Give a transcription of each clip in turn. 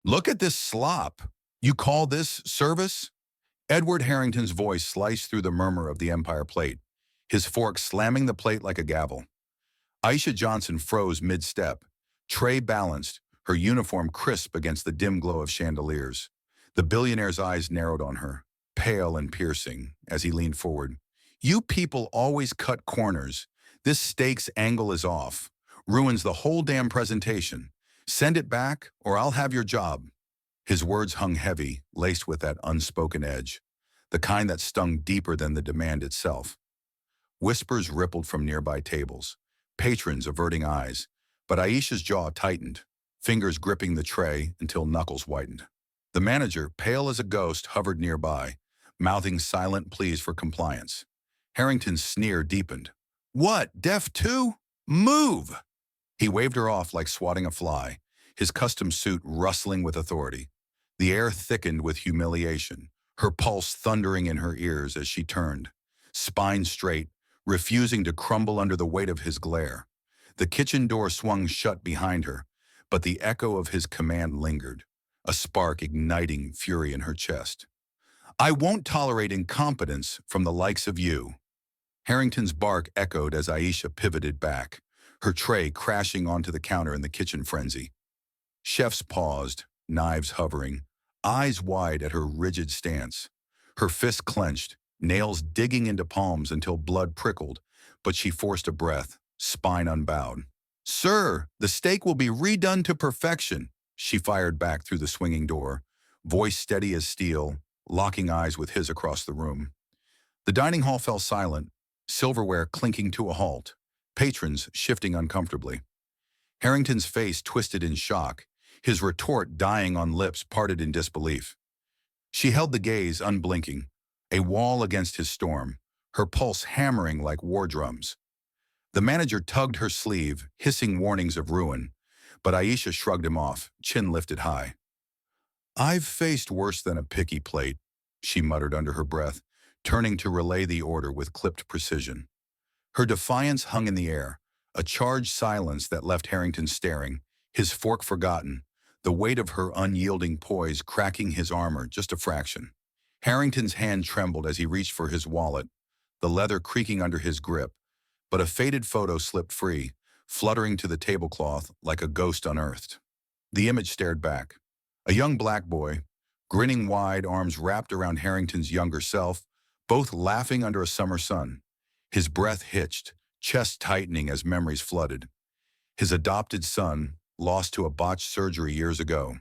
Look at this slop. You call this service? Edward Harrington's voice sliced through the murmur of the Empire plate, his fork slamming the plate like a gavel. Aisha Johnson froze mid-step, tray balanced, her uniform crisp against the dim glow of chandeliers. The billionaire's eyes narrowed on her, pale and piercing, as he leaned forward. You people always cut corners. This steak's angle is off. Ruins the whole damn presentation. Send it back, or I'll have your job. His words hung heavy, laced with that unspoken edge, the kind that stung deeper than the demand itself. Whispers rippled from nearby tables, patrons averting eyes, but Aisha's jaw tightened, fingers gripping the tray until knuckles whitened. The manager, pale as a ghost, hovered nearby, mouthing silent pleas for compliance. Harrington's sneer deepened. What, deaf too? Move! He waved her off like swatting a fly, his custom suit rustling with authority. The air thickened with humiliation, her pulse thundering in her ears as she turned, spine straight, refusing to crumble under the weight of his glare. The kitchen door swung shut behind her, but the echo of his command lingered, a spark igniting fury in her chest. I won't tolerate incompetence from the likes of you. Harrington's bark echoed as Aisha pivoted back, her tray crashing onto the counter in the kitchen frenzy. Chefs paused, knives hovering, eyes wide at her rigid stance. Her fists clenched, nails digging into palms until blood prickled, but she forced a breath, spine unbowed. Sir, the steak will be redone to perfection, she fired back through the swinging door, voice steady as steel, locking eyes with his across the room. The dining hall fell silent, silverware clinking to a halt, patrons shifting uncomfortably. Harrington's face twisted in shock, his retort dying on lips parted in disbelief. She held the gaze unblinking, a wall against his storm, her pulse hammering like war drums. The manager tugged her sleeve, hissing warnings of ruin, but Aisha shrugged him off, chin lifted high. I've faced worse than a picky plate, she muttered under her breath, turning to relay the order with clipped precision. Her defiance hung in the air, a charged silence that left Harrington staring, his fork forgotten, the weight of her unyielding poise cracking his armor just a fraction. Harrington's hand trembled as he reached for his wallet, the leather creaking under his grip, but a faded photo slipped free, fluttering to the tablecloth like a ghost unearthed. The image stared back. A young black boy, grinning wide, arms wrapped around Harrington's younger self, both laughing under a summer sun. His breath hitched, chest tightening as memories flooded. His adopted son, lost to a botched surgery years ago,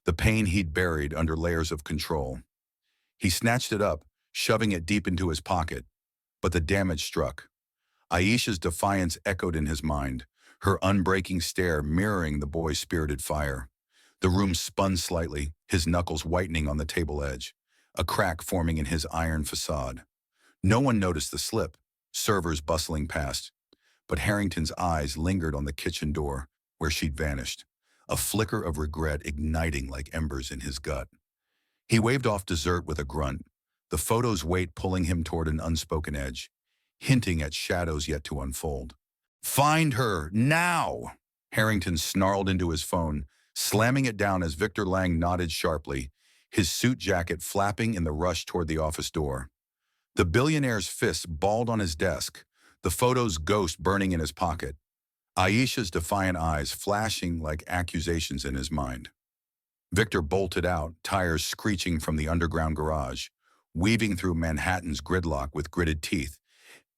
the pain he'd buried under layers of control. He snatched it up, shoving it deep into his pocket, but the damage struck. Aisha's defiance echoed in his mind, her unbreaking stare mirroring the boy's spirited fire. The room spun slightly, his knuckles whitening on the table edge, a crack forming in his iron facade. No one noticed the slip, servers bustling past, but Harrington's eyes lingered on the kitchen door, where she'd vanished, a flicker of regret igniting like embers in his gut. He waved off dessert with a grunt, the photo's weight pulling him toward an unspoken edge, hinting at shadows yet to unfold. Find her, now! Harrington snarled into his phone, slamming it down as Victor Lang nodded sharply, his suit jacket flapping in the rush toward the office door. The billionaire's fists balled on his desk, the photo's ghost burning in his pocket, Aisha's defiant eyes flashing like accusations in his mind. Victor bolted out, tires screeching from the underground garage, weaving through Manhattan's gridlock with gritted teeth,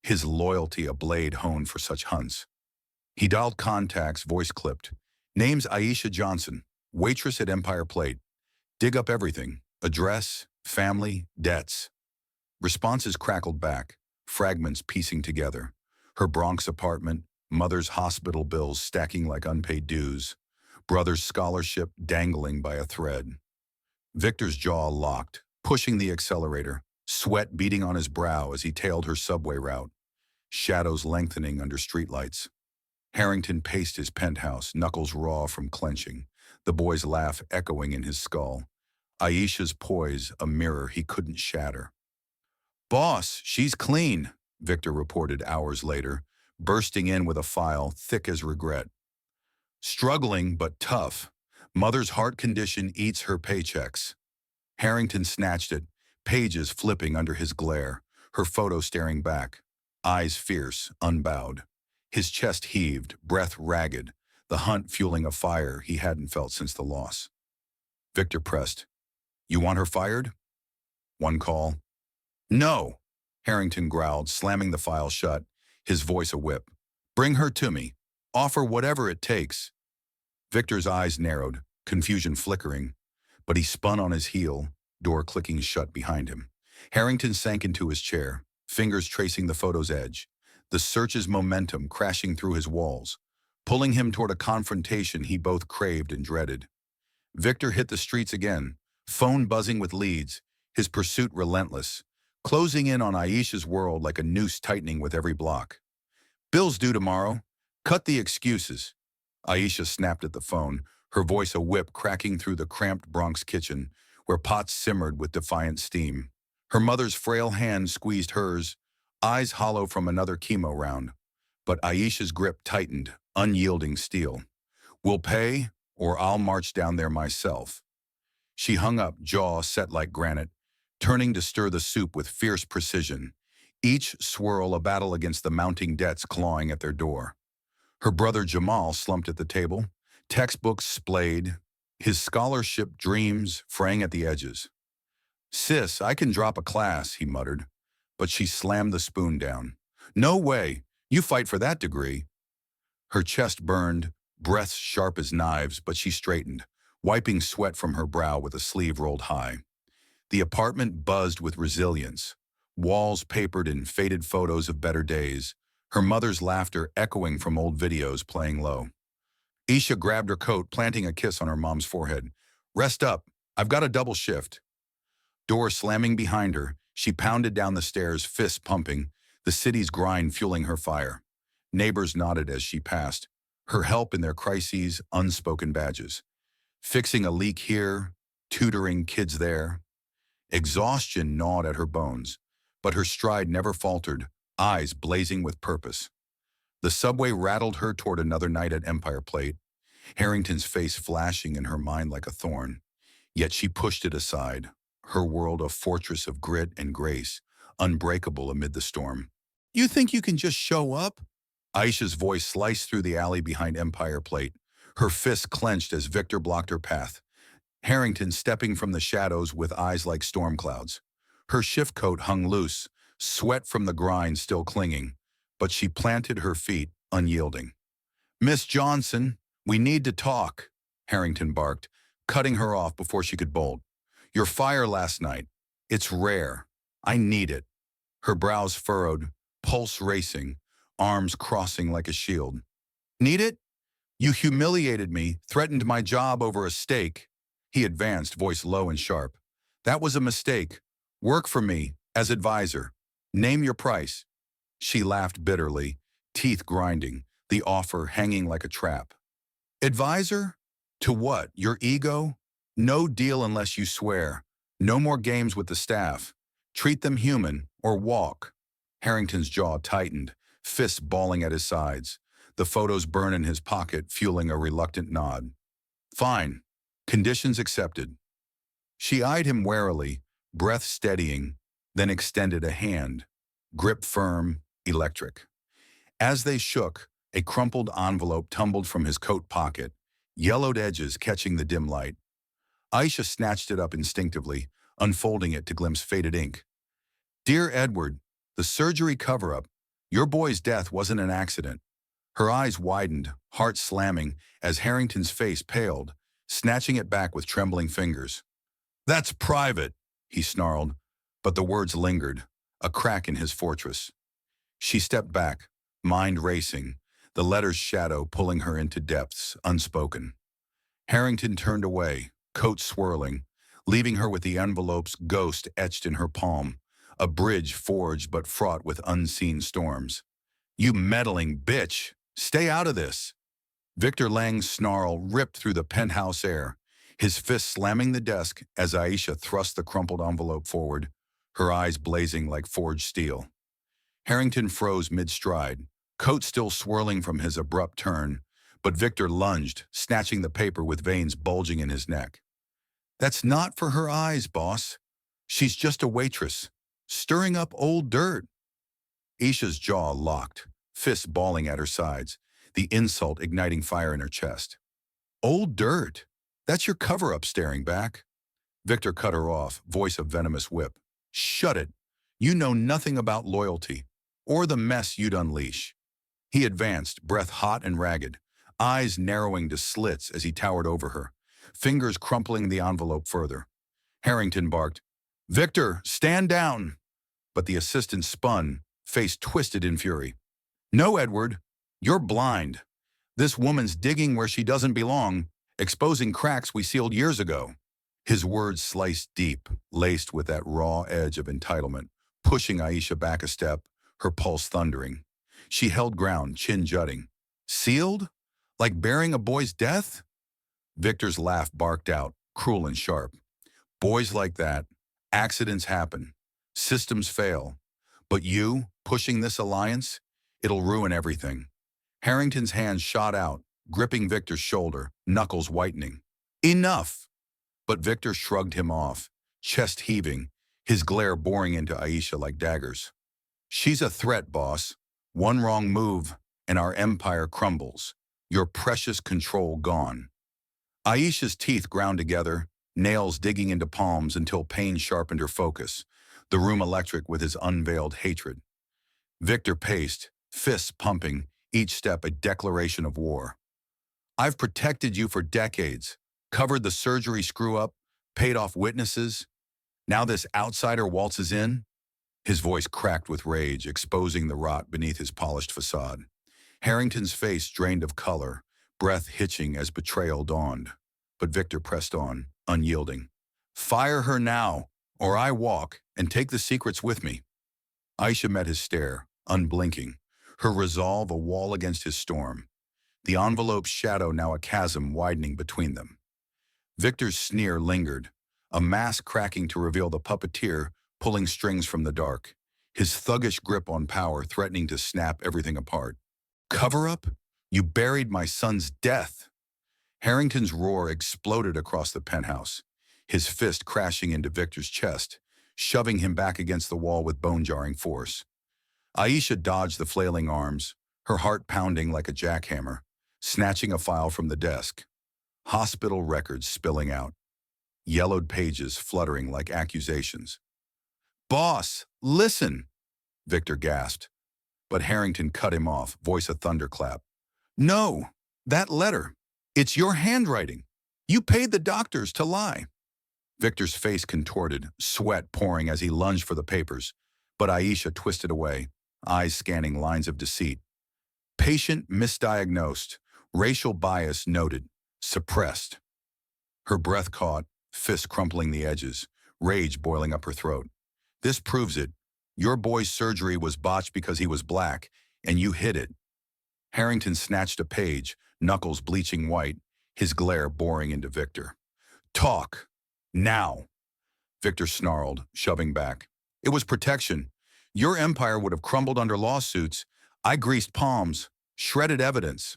his loyalty a blade honed for such hunts. He dialed contacts, voice clipped. Name's Aisha Johnson, waitress at Empire Plate. Dig up everything, address, family, debts. Responses crackled back, fragments piecing together. Her Bronx apartment, mother's hospital bills stacking like unpaid dues, brother's scholarship dangling by a thread. Victor's jaw locked, pushing the accelerator, sweat beading on his brow as he tailed her subway route, shadows lengthening under streetlights. Harrington paced his penthouse, knuckles raw from clenching, the boy's laugh echoing in his skull. Aisha's poise a mirror he couldn't shatter. Boss, she's clean, Victor reported hours later, bursting in with a file thick as regret. Struggling but tough, Mother's heart condition eats her paychecks. Harrington snatched it, pages flipping under his glare, her photo staring back, eyes fierce, unbowed. His chest heaved, breath ragged, the hunt fueling a fire he hadn't felt since the loss. Victor pressed. You want her fired? One call. No, Harrington growled, slamming the file shut, his voice a whip. Bring her to me. Offer whatever it takes. Victor's eyes narrowed, confusion flickering, but he spun on his heel, door clicking shut behind him. Harrington sank into his chair, fingers tracing the photo's edge, the search's momentum crashing through his walls, pulling him toward a confrontation he both craved and dreaded. Victor hit the streets again, phone buzzing with leads, his pursuit relentless, closing in on Aisha's world like a noose tightening with every block. Bill's due tomorrow. Cut the excuses. Aisha snapped at the phone, her voice a whip cracking through the cramped Bronx kitchen, where pots simmered with defiant steam. Her mother's frail hand squeezed hers, eyes hollow from another chemo round. But Aisha's grip tightened, unyielding steel. We'll pay, or I'll march down there myself. She hung up, jaw set like granite, turning to stir the soup with fierce precision, each swirl a battle against the mounting debts clawing at their door. Her brother Jamal slumped at the table, textbooks splayed, his scholarship dreams fraying at the edges. Sis, I can drop a class, he muttered, but she slammed the spoon down. No way, you fight for that degree. Her chest burned, breaths sharp as knives, but she straightened, wiping sweat from her brow with a sleeve rolled high. The apartment buzzed with resilience, walls papered in faded photos of better days, her mother's laughter echoing from old videos playing low. Aisha grabbed her coat, planting a kiss on her mom's forehead. Rest up, I've got a double shift. Door slamming behind her, she pounded down the stairs, fists pumping, the city's grind fueling her fire. Neighbors nodded as she passed, her help in their crises, unspoken badges. Fixing a leak here, tutoring kids there. Exhaustion gnawed at her bones, but her stride never faltered, eyes blazing with purpose. The subway rattled her toward another night at Empire Plate, Harrington's face flashing in her mind like a thorn. Yet she pushed it aside, her world a fortress of grit and grace, unbreakable amid the storm. You think you can just show up? Aisha's voice sliced through the alley behind Empire Plate, her fists clenched as Victor blocked her path. Harrington stepping from the shadows with eyes like storm clouds. Her shift coat hung loose, sweat from the grind still clinging, but she planted her feet, unyielding. Miss Johnson, we need to talk, Harrington barked, cutting her off before she could bolt. Your fire last night. It's rare. I need it. Her brows furrowed, pulse racing, arms crossing like a shield. Need it? You humiliated me, threatened my job over a steak. He advanced, voice low and sharp. That was a mistake. Work for me, as advisor. Name your price. She laughed bitterly, teeth grinding, the offer hanging like a trap. Advisor? To what? Your ego? No deal unless you swear. No more games with the staff. Treat them human, or walk. Harrington's jaw tightened, fists balling at his sides. The photos burn in his pocket, fueling a reluctant nod. Fine. Conditions accepted. She eyed him warily, breath steadying, then extended a hand, grip firm, electric. As they shook, a crumpled envelope tumbled from his coat pocket, yellowed edges catching the dim light. Aisha snatched it up instinctively, unfolding it to glimpse faded ink. Dear Edward, the surgery cover-up. Your boy's death wasn't an accident. Her eyes widened, heart slamming, as Harrington's face paled, snatching it back with trembling fingers. That's private, he snarled, but the words lingered, a crack in his fortress. She stepped back, mind racing, the letter's shadow pulling her into depths unspoken. Harrington turned away, coat swirling, leaving her with the envelope's ghost etched in her palm, a bridge forged but fraught with unseen storms. You meddling bitch! Stay out of this! Victor Lang's snarl ripped through the penthouse air, his fist slamming the desk as Aisha thrust the crumpled envelope forward, her eyes blazing like forged steel. Harrington froze mid-stride, coat still swirling from his abrupt turn, But Victor lunged, snatching the paper with veins bulging in his neck. That's not for her eyes, boss. She's just a waitress, stirring up old dirt. Aisha's jaw locked, fists balling at her sides, the insult igniting fire in her chest. Old dirt? That's your cover-up staring back. Victor cut her off, voice a venomous whip. Shut it. You know nothing about loyalty, or the mess you'd unleash. He advanced, breath hot and ragged, eyes narrowing to slits as he towered over her, fingers crumpling the envelope further. Harrington barked, Victor, stand down! But the assistant spun, face twisted in fury. No, Edward, you're blind. This woman's digging where she doesn't belong, exposing cracks we sealed years ago. His words sliced deep, laced with that raw edge of entitlement, pushing Aisha back a step, her pulse thundering. She held ground, chin jutting. Sealed? Like bearing a boy's death? Victor's laugh barked out, cruel and sharp. Boys like that, accidents happen, systems fail. But you, pushing this alliance, it'll ruin everything. Harrington's hand shot out, gripping Victor's shoulder, knuckles whitening. Enough! But Victor shrugged him off, chest heaving, his glare boring into Aisha like daggers. She's a threat, boss. One wrong move, and our empire crumbles. Your precious control gone. Aisha's teeth ground together, nails digging into palms until pain sharpened her focus, the room electric with his unveiled hatred. Victor paced, fists pumping, each step a declaration of war. I've protected you for decades, covered the surgery screw-up, paid off witnesses. Now this outsider waltzes in? His voice cracked with rage, exposing the rot beneath his polished facade. Harrington's face drained of color, breath hitching as betrayal dawned. But Victor pressed on, unyielding. Fire her now, or I walk, and take the secrets with me. Aisha met his stare, unblinking, her resolve a wall against his storm. The envelope's shadow now a chasm widening between them. Victor's sneer lingered, a mask cracking to reveal the puppeteer pulling strings from the dark, his thuggish grip on power threatening to snap everything apart. Cover-up? You buried my son's death. Harrington's roar exploded across the penthouse, his fist crashing into Victor's chest, shoving him back against the wall with bone-jarring force. Aisha dodged the flailing arms, her heart pounding like a jackhammer, snatching a file from the desk. Hospital records spilling out, yellowed pages fluttering like accusations. Boss, listen, Victor gasped. But Harrington cut him off, voice a thunderclap. No, that letter. It's your handwriting. You paid the doctors to lie. Victor's face contorted, sweat pouring as he lunged for the papers, but Aisha twisted away, eyes scanning lines of deceit. Patient misdiagnosed, racial bias noted, suppressed. Her breath caught, fists crumpling the edges, rage boiling up her throat. This proves it. Your boy's surgery was botched because he was black, and you hid it. Harrington snatched a page, knuckles bleaching white, his glare boring into Victor. Talk. Now. Victor snarled, shoving back. It was protection. Your empire would have crumbled under lawsuits. I greased palms, shredded evidence.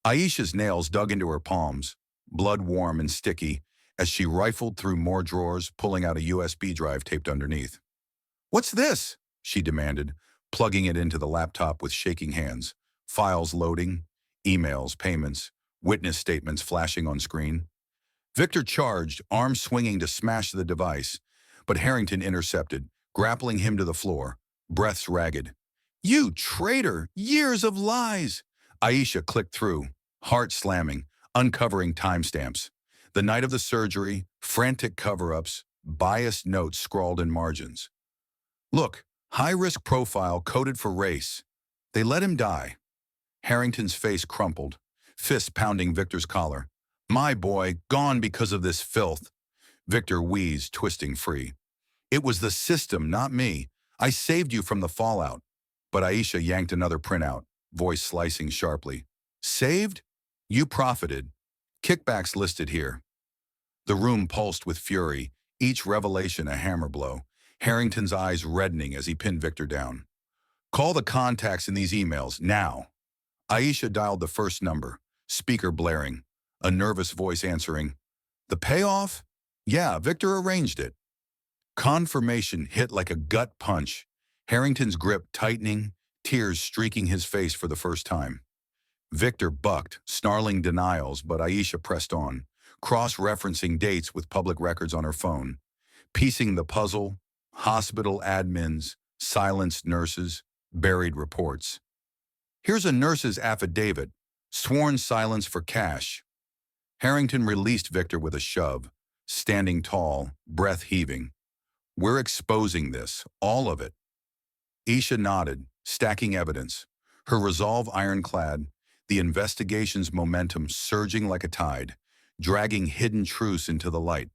Aisha's nails dug into her palms, blood warm and sticky, as she rifled through more drawers, pulling out a USB drive taped underneath. What's this? She demanded, plugging it into the laptop with shaking hands. Files loading, emails, payments, witness statements flashing on screen. Victor charged, arms swinging to smash the device, but Harrington intercepted, grappling him to the floor, breaths ragged. You traitor! Years of lies! Aisha clicked through, heart slamming, uncovering timestamps. The night of the surgery, frantic cover-ups, biased notes scrawled in margins. Look, high-risk profile coded for race. They let him die. Harrington's face crumpled, fists pounding Victor's collar. My boy, gone because of this filth. Victor wheezed, twisting free. It was the system, not me. I saved you from the fallout. But Aisha yanked another printout, voice slicing sharply. Saved? You profited. Kickbacks listed here. The room pulsed with fury, each revelation a hammer blow, Harrington's eyes reddening as he pinned Victor down. Call the contacts in these emails, now. Aisha dialed the first number, speaker blaring, a nervous voice answering. The payoff? Yeah, Victor arranged it. Confirmation hit like a gut punch, Harrington's grip tightening, tears streaking his face for the first time. Victor bucked, snarling denials, but Aisha pressed on, cross-referencing dates with public records on her phone, piecing the puzzle, hospital admins, silenced nurses, buried reports. Here's a nurse's affidavit, sworn silence for cash. Harrington released Victor with a shove, standing tall, breath heaving. We're exposing this, all of it. Aisha nodded, stacking evidence, her resolve ironclad, the investigation's momentum surging like a tide, dragging hidden truths into the light.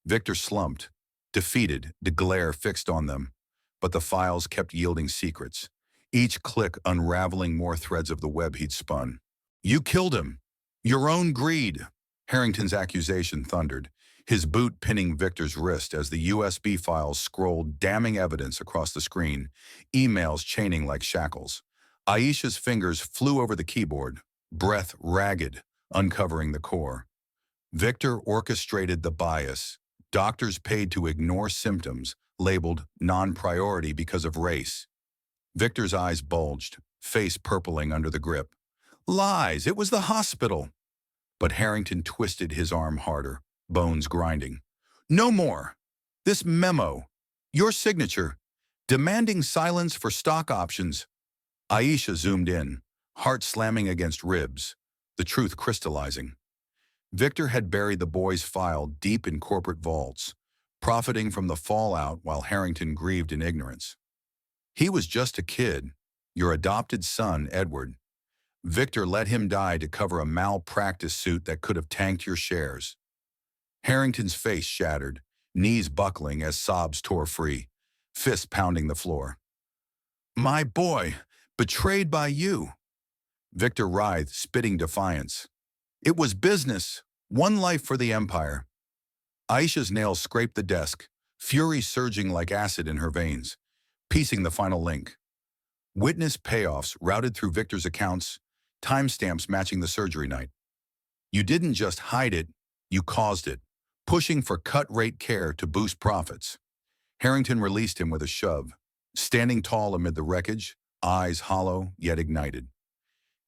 Victor slumped, defeated, the glare fixed on them, but the files kept yielding secrets, each click unraveling more threads of the web he'd spun. You killed him. Your own greed, Harrington's accusation thundered, his boot pinning Victor's wrist as the USB files scrolled damning evidence across the screen, emails chaining like shackles. Aisha's fingers flew over the keyboard, breath ragged, uncovering the core. Victor orchestrated the bias, doctors paid to ignore symptoms, labeled non-priority because of race. Victor's eyes bulged, face purpling under the grip. Lies, it was the hospital. But Harrington twisted his arm harder, bones grinding. No more. This memo, your signature, demanding silence for stock options. Aisha zoomed in, heart slamming against ribs, the truth crystallizing. Victor had buried the boy's file deep in corporate vaults, profiting from the fallout while Harrington grieved in ignorance. He was just a kid, your adopted son, Edward. Victor let him die to cover a malpractice suit that could have tanked your shares. Harrington's face shattered, knees buckling as sobs tore free, fists pounding the floor. My boy, betrayed by you. Victor writhed, spitting defiance. It was business, one life for the empire. Aisha's nails scraped the desk, fury surging like acid in her veins, piecing the final link. Witness payoffs routed through Victor's accounts, timestamps matching the surgery night. You didn't just hide it, you caused it, pushing for cut-rate care to boost profits. Harrington released him with a shove, standing tall amid the wreckage, eyes hollow yet ignited.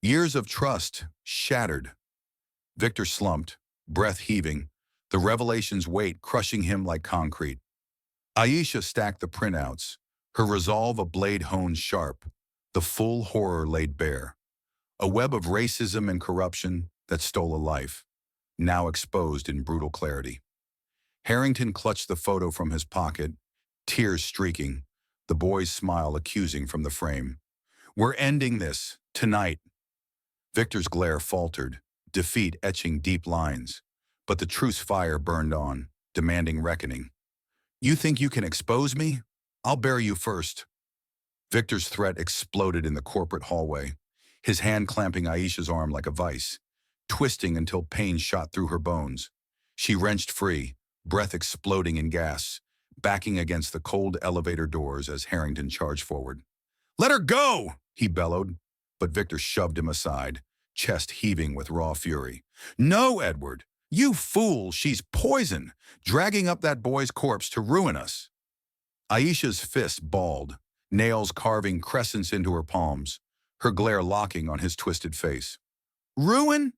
Years of trust shattered. Victor slumped, breath heaving, the revelation's weight crushing him like concrete. Aisha stacked the printouts, her resolve a blade honed sharp, the full horror laid bare. A web of racism and corruption that stole a life, now exposed in brutal clarity. Harrington clutched the photo from his pocket, tears streaking, the boy's smile accusing from the frame. We're ending this, tonight. Victor's glare faltered, defeat etching deep lines, but the truth's fire burned on, demanding reckoning. You think you can expose me? I'll bury you first. Victor's threat exploded in the corporate hallway, his hand clamping Aisha's arm like a vice, twisting until pain shot through her bones. She wrenched free, breath exploding in gas, backing against the cold elevator doors as Harrington charged forward. Let her go, he bellowed, but Victor shoved him aside, chest heaving with raw fury. No, Edward, you fool, she's poison, dragging up that boy's corpse to ruin us. Aisha's fist balled, nails carving crescents into her palms, her glare locking on his twisted face. Ruin?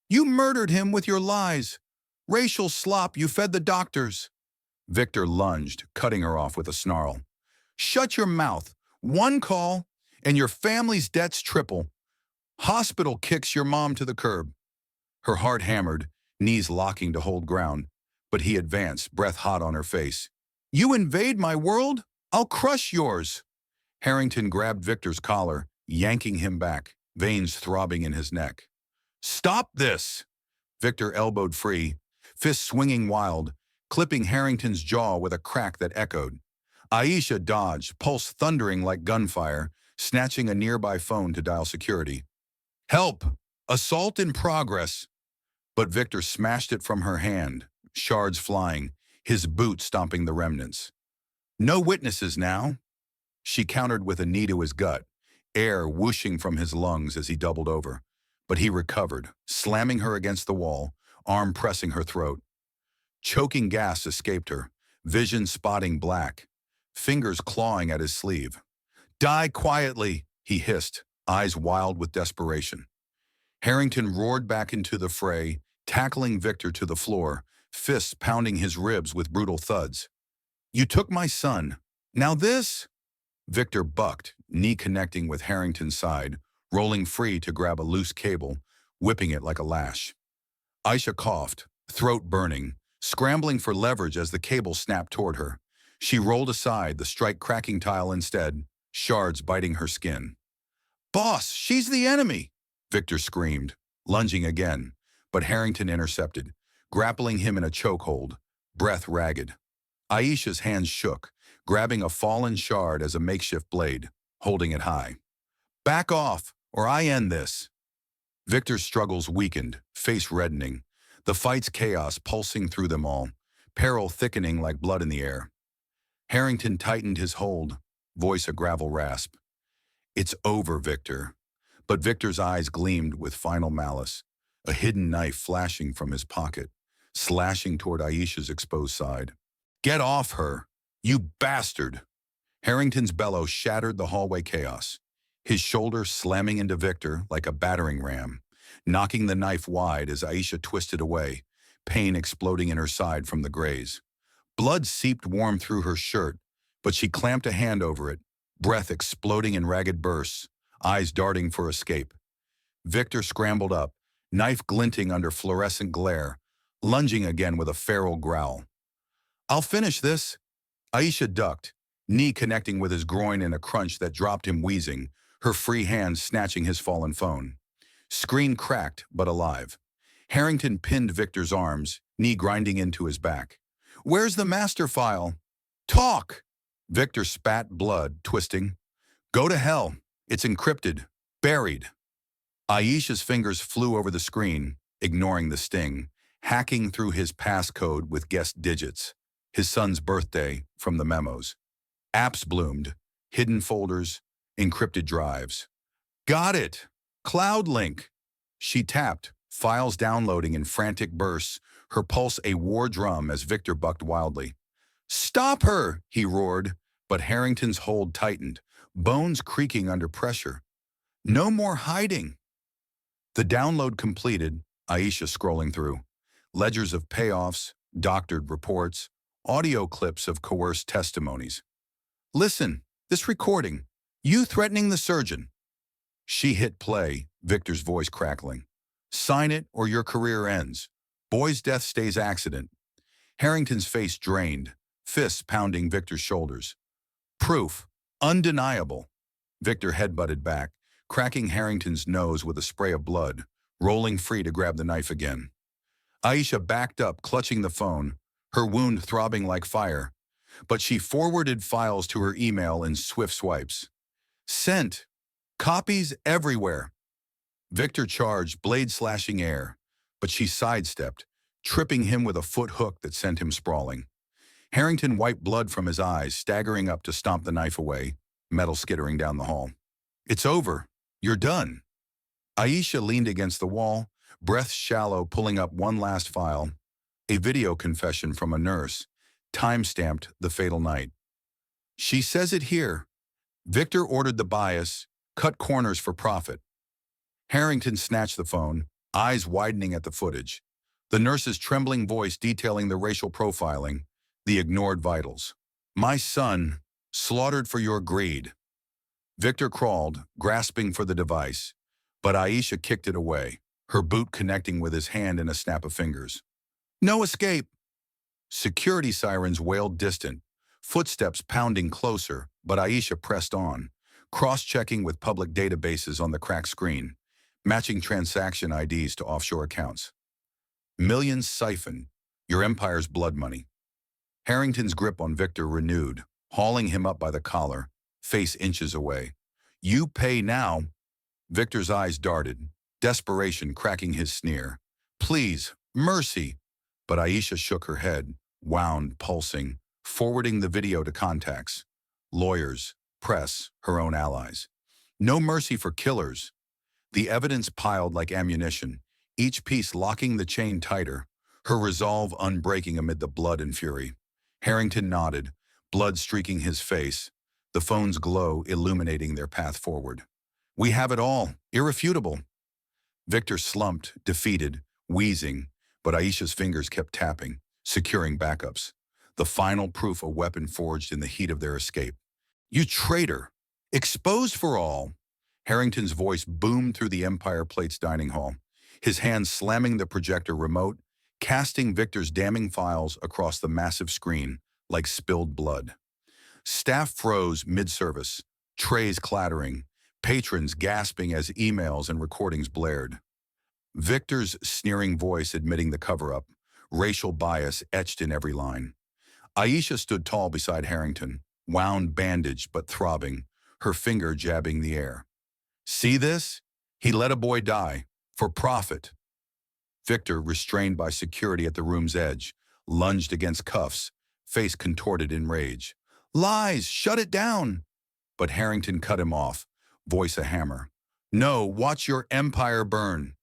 You murdered him with your lies. Racial slop you fed the doctors. Victor lunged, cutting her off with a snarl. Shut your mouth. One call, and your family's debts triple. Hospital kicks your mom to the curb. Her heart hammered, knees locking to hold ground, but he advanced, breath hot on her face. You invade my world? I'll crush yours. Harrington grabbed Victor's collar, yanking him back, veins throbbing in his neck. Stop this! Victor elbowed free, fists swinging wild, clipping Harrington's jaw with a crack that echoed. Aisha dodged, pulse thundering like gunfire, snatching a nearby phone to dial security. Help! Assault in progress! But Victor smashed it from her hand, shards flying, his boot stomping the remnants. No witnesses now. She countered with a knee to his gut, air whooshing from his lungs as he doubled over. but he recovered, slamming her against the wall, arm pressing her throat. Choking gas escaped her, vision spotting black, fingers clawing at his sleeve. "Die quietly," he hissed, eyes wild with desperation. Harrington roared back into the fray, tackling Victor to the floor, fists pounding his ribs with brutal thuds. "You took my son. Now this?" Victor bucked, knee connecting with Harrington's side, rolling free to grab a loose cable, whipping it like a lash. Aisha coughed, throat burning, scrambling for leverage as the cable snapped toward her. She rolled aside, the strike cracking tile instead, shards biting her skin. "Boss, she's the enemy!" Victor screamed, lunging again, but Harrington intercepted, grappling him in a chokehold, breath ragged. Aisha's hands shook, grabbing a fallen shard as a makeshift blade, holding it high. "Back off, or I end this!" Victor's struggles weakened, face reddening, the fight's chaos pulsing through them all, peril thickening like blood in the air. Harrington tightened his hold, voice a gravel rasp. "It's over, Victor." But Victor's eyes gleamed with final malice, a hidden knife flashing from his pocket, slashing toward Aisha's exposed side. "Get off her, you bastard!" Harrington's bellow shattered the hallway chaos, his shoulder slamming into Victor like a battering ram, knocking the knife wide as Aisha twisted away, pain exploding in her side from the graze. Blood seeped warm through her shirt, but she clamped a hand over it, breath exploding in ragged bursts, eyes darting for escape. Victor scrambled up, knife glinting under fluorescent glare, lunging again with a feral growl. "I'll finish this." Aisha ducked, knee connecting with his groin in a crunch that dropped him wheezing, her free hand snatching his fallen phone. Screen cracked, but alive. Harrington pinned Victor's arms, knee grinding into his back. "Where's the master file?" "Talk!" Victor spat blood, twisting. "Go to hell. It's encrypted. Buried." Aisha's fingers flew over the screen, ignoring the sting, hacking through his passcode with guessed digits. His son's birthday from the memos. Apps bloomed, hidden folders, encrypted drives. "Got it! Cloud link!" She tapped, files downloading in frantic bursts, her pulse a war drum as Victor bucked wildly. "Stop her!" he roared, but Harrington's hold tightened, bones creaking under pressure. "No more hiding!" The download completed, Aisha scrolling through. Ledgers of payoffs, doctored reports, audio clips of coerced testimonies. "Listen, this recording. You threatening the surgeon." She hit play, Victor's voice crackling. "Sign it or your career ends. Boy's death stays accident." Harrington's face drained, fists pounding Victor's shoulders. "Proof. Undeniable." Victor headbutted back, cracking Harrington's nose with a spray of blood, rolling free to grab the knife again. Aisha backed up, clutching the phone, her wound throbbing like fire, but she forwarded files to her email in swift swipes. "Sent. Copies everywhere." Victor charged, blade slashing air, but she sidestepped, tripping him with a foot hook that sent him sprawling. Harrington wiped blood from his eyes, staggering up to stomp the knife away, metal skittering down the hall. "It's over. You're done." Aisha leaned against the wall, breath shallow, pulling up one last file, a video confession from a nurse, time-stamped the fatal night. "She says it here." Victor ordered the bias, cut corners for profit. Harrington snatched the phone, eyes widening at the footage. The nurse's trembling voice detailing the racial profiling, the ignored vitals. "My son, slaughtered for your greed." Victor crawled, grasping for the device, but Aisha kicked it away, her boot connecting with his hand in a snap of fingers. "No escape." Security sirens wailed distant, footsteps pounding closer, but Aisha pressed on, cross-checking with public databases on the cracked screen, matching transaction IDs to offshore accounts. "Millions siphoned, your empire's blood money." Harrington's grip on Victor renewed, hauling him up by the collar, face inches away. "You pay now." Victor's eyes darted, desperation cracking his sneer. "Please, mercy." But Aisha shook her head, wound, pulsing, forwarding the video to contacts. Lawyers, press, her own allies. "No mercy for killers." The evidence piled like ammunition, each piece locking the chain tighter, her resolve unbreaking amid the blood and fury. Harrington nodded, blood streaking his face, the phone's glow illuminating their path forward. We have it all, irrefutable. Victor slumped, defeated, wheezing, but Aisha's fingers kept tapping, securing backups. The final proof a weapon forged in the heat of their escape. You traitor! Exposed for all! Harrington's voice boomed through the Empire Plate's dining hall, his hand slamming the projector remote, casting Victor's damning files across the massive screen like spilled blood. Staff froze mid-service, trays clattering, patrons gasping as emails and recordings blared. Victor's sneering voice admitting the cover-up, racial bias etched in every line. Aisha stood tall beside Harrington, wound bandaged but throbbing, her finger jabbing the air. See this? He let a boy die. For profit. Victor, restrained by security at the room's edge, lunged against cuffs, face contorted in rage. Lies! Shut it down! But Harrington cut him off, voice a hammer. No, watch your empire burn.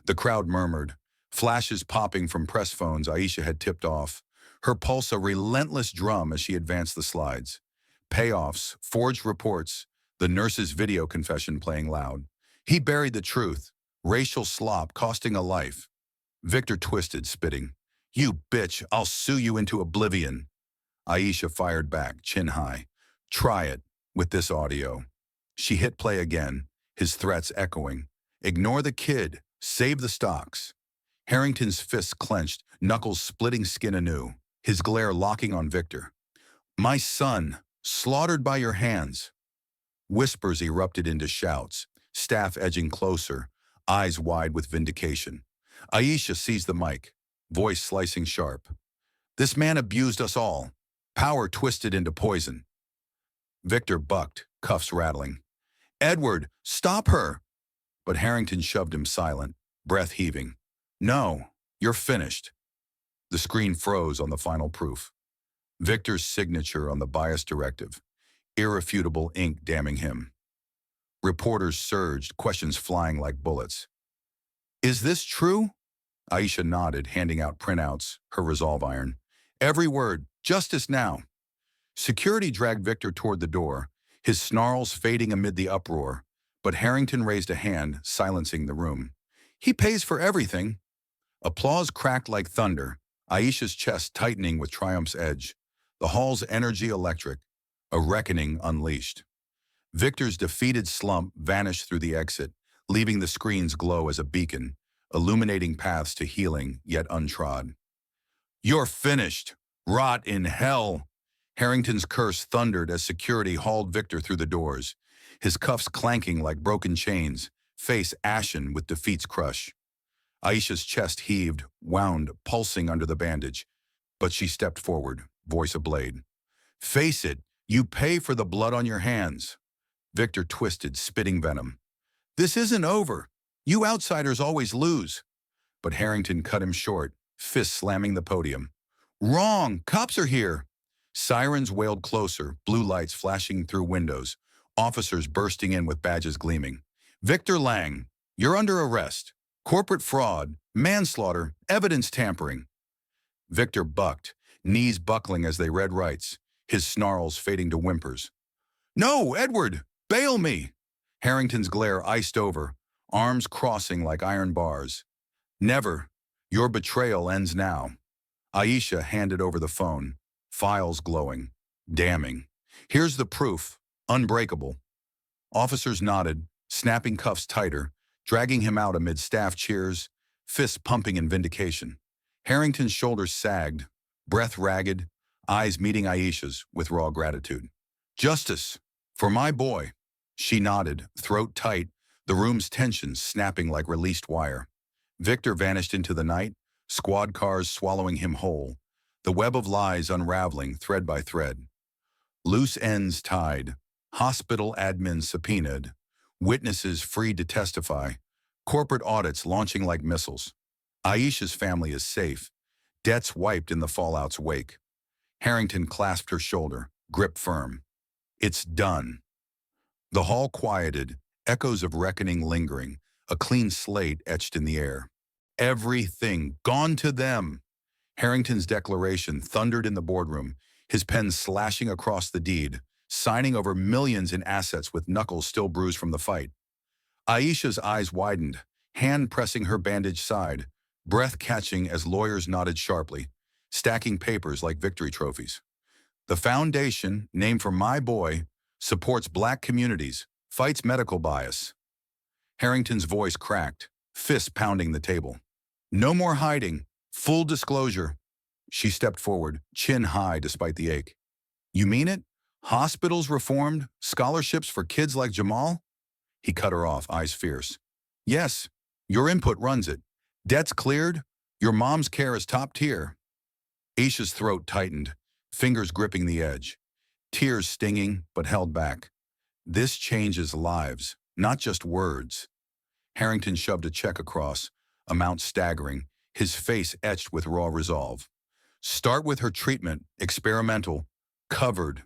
The crowd murmured, flashes popping from press phones Aisha had tipped off, her pulse a relentless drum as she advanced the slides. Payoffs, forged reports, the nurse's video confession playing loud. He buried the truth, racial slop costing a life. Victor twisted, spitting. You bitch, I'll sue you into oblivion. Aisha fired back, chin high. Try it, with this audio. She hit play again, his threats echoing. Ignore the kid, save the stocks. Harrington's fists clenched, knuckles splitting skin anew, his glare locking on Victor. My son, slaughtered by your hands. Whispers erupted into shouts, staff edging closer, eyes wide with vindication. Aisha seized the mic, voice slicing sharp. This man abused us all. Power twisted into poison. Victor bucked, cuffs rattling. Edward, stop her! But Harrington shoved him silent, breath heaving. No, you're finished. The screen froze on the final proof. Victor's signature on the bias directive. Irrefutable ink damning him. Reporters surged, questions flying like bullets. Is this true? Aisha nodded, handing out printouts, her resolve iron. Every word, justice now. Security dragged Victor toward the door, his snarls fading amid the uproar, but Harrington raised a hand, silencing the room. He pays for everything. Applause cracked like thunder, Aisha's chest tightening with triumph's edge, the hall's energy electric, a reckoning unleashed. Victor's defeated slump vanished through the exit, leaving the screen's glow as a beacon, illuminating paths to healing yet untrod. You're finished! Rot in hell! Harrington's curse thundered as security hauled Victor through the doors, his cuffs clanking like broken chains, face ashen with defeat's crush. Aisha's chest heaved, wound, pulsing under the bandage, but she stepped forward, voice ablade. Face it, you pay for the blood on your hands. Victor twisted, spitting venom. This isn't over. You outsiders always lose. But Harrington cut him short, fist slamming the podium. Wrong! Cops are here! Sirens wailed closer, blue lights flashing through windows, officers bursting in with badges gleaming. Victor Lang, you're under arrest. Corporate fraud, manslaughter, evidence tampering. Victor bucked, knees buckling as they read rights, his snarls fading to whimpers. No, Edward! Bail me! Harrington's glare iced over, arms crossing like iron bars. Never. Your betrayal ends now. Aisha handed over the phone, files glowing, damning. Here's the proof, unbreakable. Officers nodded, snapping cuffs tighter, dragging him out amid staff cheers, fists pumping in vindication. Harrington's shoulders sagged, breath ragged, eyes meeting Aisha's with raw gratitude. Justice, for my boy. She nodded, throat tight, the room's tension snapping like released wire. Victor vanished into the night, squad cars swallowing him whole, the web of lies unraveling thread by thread. Loose ends tied, hospital admins subpoenaed, witnesses free to testify, corporate audits launching like missiles. Aisha's family is safe, debts wiped in the fallout's wake. Harrington clasped her shoulder, grip firm. It's done. The hall quieted, echoes of reckoning lingering, a clean slate etched in the air. Everything gone to them. Harrington's declaration thundered in the boardroom, his pen slashing across the deed, signing over millions in assets with knuckles still bruised from the fight. Aisha's eyes widened, hand pressing her bandaged side, breath catching as lawyers nodded sharply, stacking papers like victory trophies. The foundation, named for my boy, supports black communities, fights medical bias. Harrington's voice cracked, fists pounding the table. No more hiding, full disclosure. She stepped forward, chin high despite the ache. You mean it? Hospitals reformed? Scholarships for kids like Jamal? He cut her off, eyes fierce. Yes, your input runs it. Debts cleared? Your mom's care is top tier. Aisha's throat tightened, fingers gripping the edge. Tears stinging, but held back. This changes lives, not just words. Harrington shoved a check across, amount staggering, his face etched with raw resolve. Start with her treatment, experimental, covered.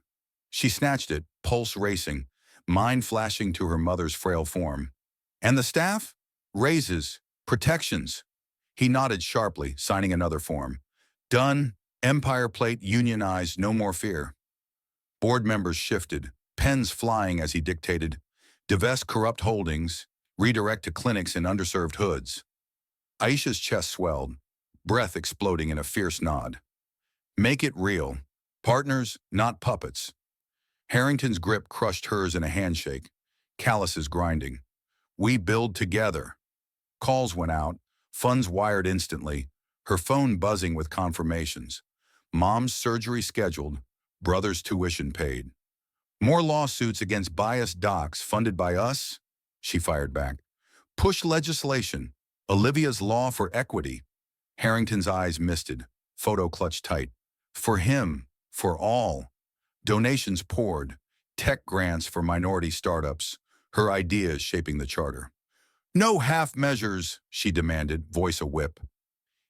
She snatched it, pulse racing, mind flashing to her mother's frail form. And the staff? Raises, protections. He nodded sharply, signing another form. Done, Empire Plate unionized, no more fear. Board members shifted, pens flying as he dictated, divest corrupt holdings, redirect to clinics in underserved hoods. Aisha's chest swelled, breath exploding in a fierce nod. Make it real. Partners, not puppets. Harrington's grip crushed hers in a handshake, calluses grinding. We build together. Calls went out, funds wired instantly, her phone buzzing with confirmations. Mom's surgery scheduled, brother's tuition paid. More lawsuits against biased docs funded by us? She fired back. Push legislation. Olivia's law for equity. Harrington's eyes misted, photo clutched tight. For him, for all. Donations poured, tech grants for minority startups, her ideas shaping the charter. No half measures, she demanded, voice a whip.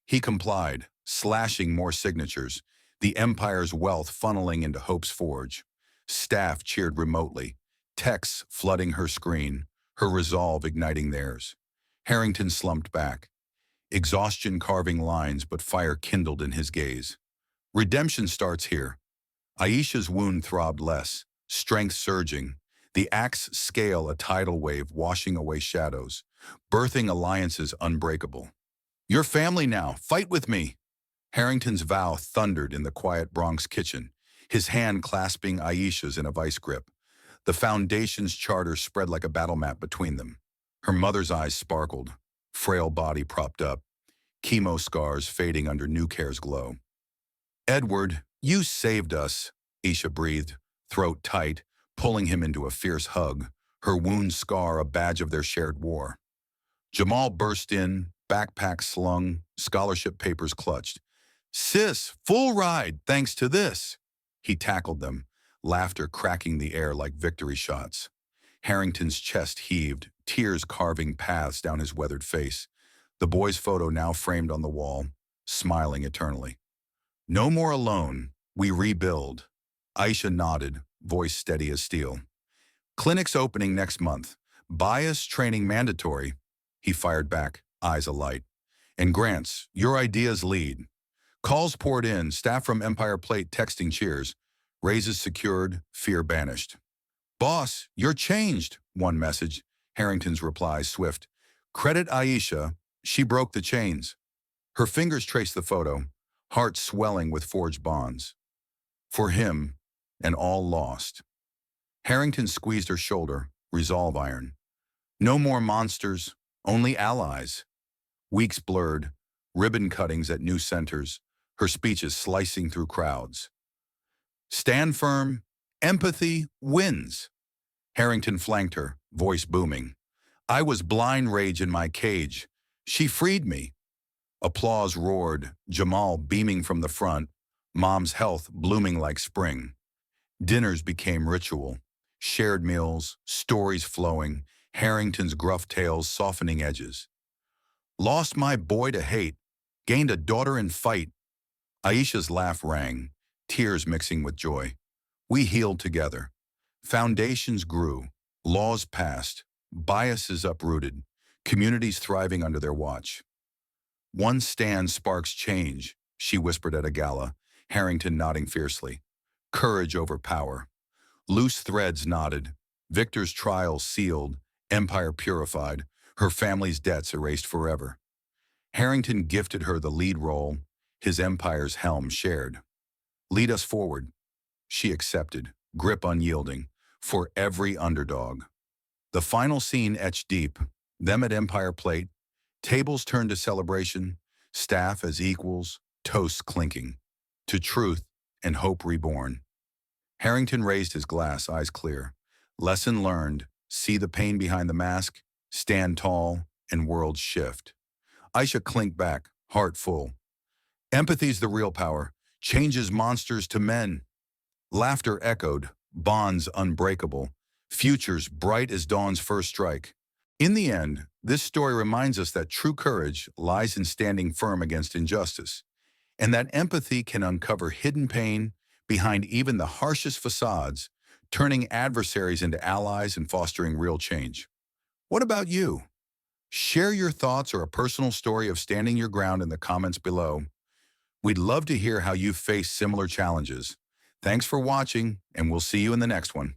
He complied, slashing more signatures, the empire's wealth funneling into Hope's forge. Staff cheered remotely, texts flooding her screen, her resolve igniting theirs. Harrington slumped back, exhaustion carving lines, but fire kindled in his gaze. Redemption starts here. Aisha's wound throbbed less, strength surging, the axe scale a tidal wave washing away shadows, birthing alliances unbreakable. Your family now, fight with me. Harrington's vow thundered in the quiet Bronx kitchen, his hand clasping Aisha's in a vice grip. The foundation's charter spread like a battle map between them. Her mother's eyes sparkled, frail body propped up, chemo scars fading under new care's glow. Edward, you saved us, Aisha breathed, throat tight, pulling him into a fierce hug, her wound scar a badge of their shared war. Jamal burst in, backpack slung, scholarship papers clutched. Sis, full ride, thanks to this. He tackled them, laughter cracking the air like victory shots. Harrington's chest heaved, tears carving paths down his weathered face. The boy's photo now framed on the wall, smiling eternally. No more alone, we rebuild. Aisha nodded, voice steady as steel. Clinics opening next month. Bias training mandatory. He fired back, eyes alight. And grants, your ideas lead. Calls poured in, staff from Empire Plate texting cheers. Raises secured, fear banished. Boss, you're changed, one message. Harrington's reply swift. Credit Aisha, she broke the chains. Her fingers traced the photo, heart swelling with forged bonds. For him, and all lost. Harrington squeezed her shoulder, resolve iron. No more monsters, only allies. Weeks blurred, ribbon cuttings at new centers, her speeches slicing through crowds. Stand firm, empathy wins. Harrington flanked her, voice booming. I was blind rage in my cage. She freed me. Applause roared, Jamal beaming from the front, Mom's health blooming like spring. Dinners became ritual, shared meals, stories flowing, Harrington's gruff tales softening edges. Lost my boy to hate, gained a daughter in fight. Aisha's laugh rang, tears mixing with joy. We healed together. Foundations grew, laws passed, biases uprooted, communities thriving under their watch. One stand sparks change, she whispered at a gala, Harrington nodding fiercely. Courage over power. Loose threads knotted, Victor's trial sealed, empire purified, her family's debts erased forever. Harrington gifted her the lead role, his empire's helm shared. Lead us forward, she accepted, grip unyielding, for every underdog. The final scene etched deep, them at Empire Plate, tables turned to celebration, staff as equals, toasts clinking, to truth and hope reborn. Harrington raised his glass, eyes clear. Lesson learned, see the pain behind the mask, stand tall, and worlds shift. Aisha clinked back, heart full. Empathy's the real power, changes monsters to men. Laughter echoed, bonds unbreakable, futures bright as dawn's first strike. In the end, this story reminds us that true courage lies in standing firm against injustice, and that empathy can uncover hidden pain behind even the harshest facades, turning adversaries into allies and fostering real change. What about you? Share your thoughts or a personal story of standing your ground in the comments below. We'd love to hear how you've faced similar challenges. Thanks for watching, and we'll see you in the next one.